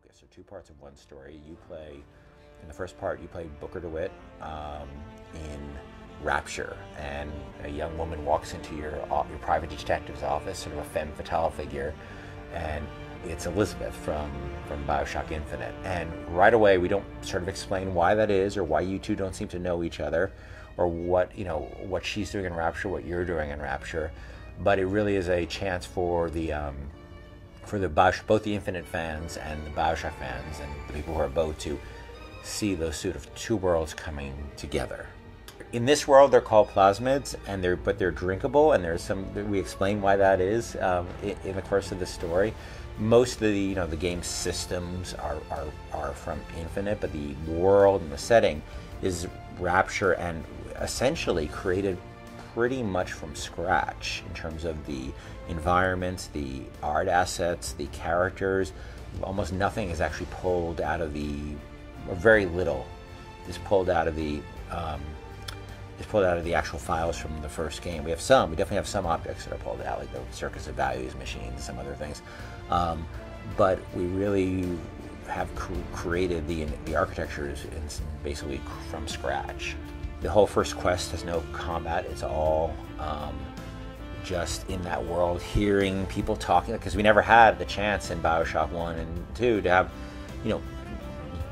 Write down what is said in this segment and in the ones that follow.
focus. They're two parts of one story. You play, in the first part, you play Booker DeWitt in Rapture, and a young woman walks into your private detective's office, sort of a femme fatale figure, and it's Elizabeth from Bioshock Infinite. And right away, we don't sort of explain why that is, or why you two don't seem to know each other, or what she's doing in Rapture, what you're doing in Rapture. But it really is a chance for both the Infinite fans and the Bioshock fans and the people who are both to see those sort of two worlds coming together. In this world, they're called plasmids, but they're drinkable, and we explain why that is in the course of the story. Most of the the game systems are from Infinite, but the world and the setting is Rapture, and essentially created pretty much from scratch in terms of the environments, the art assets, the characters. Almost nothing is actually pulled out of or very little is pulled out of the actual files from the first game. We definitely have some objects that are pulled out, like the Circus of Values machine and some other things. But we really have created the architectures basically from scratch. The whole first quest has no combat. It's all just in that world, hearing people talking, because we never had the chance in Bioshock 1 and 2 to have,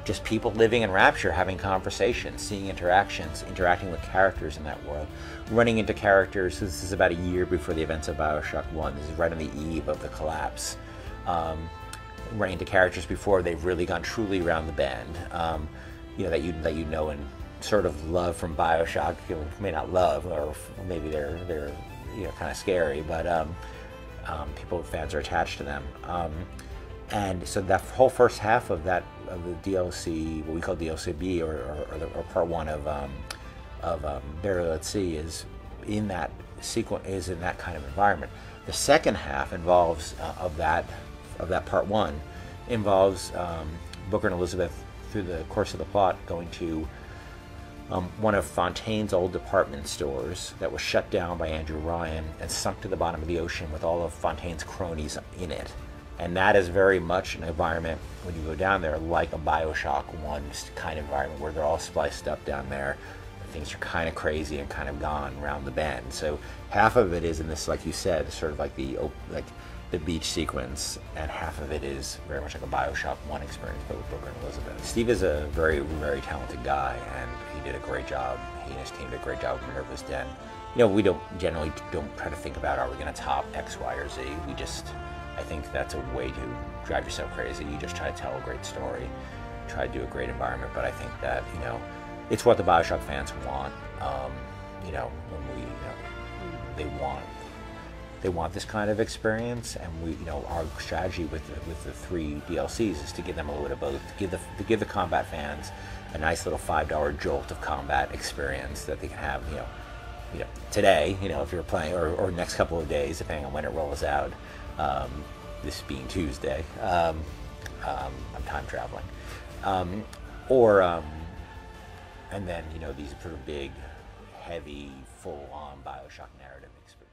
just people living in Rapture, having conversations, seeing interactions, interacting with characters in that world, running into characters. This is about a year before the events of Bioshock 1. This is right on the eve of the collapse. Running into characters before they've really gone truly around the bend, that you know and sort of love from Bioshock. You may not love, or maybe they're kind of scary, but fans are attached to them. And so that whole first half of the DLC, what we call DLC B, or part one of Burial at Sea, is in that sequence, is in that kind of environment. The second half involves of that part one involves Booker and Elizabeth, through the course of the plot, going to one of Fontaine's old department stores that was shut down by Andrew Ryan and sunk to the bottom of the ocean with all of Fontaine's cronies in it. And that is very much an environment, when you go down there, like a Bioshock 1 kind of environment, where they're all spliced up down there. Things are kind of crazy and kind of gone around the bend. So half of it is in this, like you said, sort of like the beach sequence, and half of it is very much like a Bioshock 1 experience, but with Booker and Elizabeth. Steve is a very, very talented guy, and he did a great job. He and his team did a great job with Minerva's Den. We generally don't try to think about, are we going to top X, Y, or Z? I think that's a way to drive yourself crazy. You just try to tell a great story, try to do a great environment. But I think that it's what the Bioshock fans want. They want this kind of experience, and our strategy with the 3 DLCs is to give them a little bit of both. To give the combat fans a nice little $5 jolt of combat experience that they can have, today, if you're playing, or next couple of days, depending on when it rolls out. This being Tuesday, I'm time traveling, and then these sort of big, heavy, full-on Bioshock narrative experience.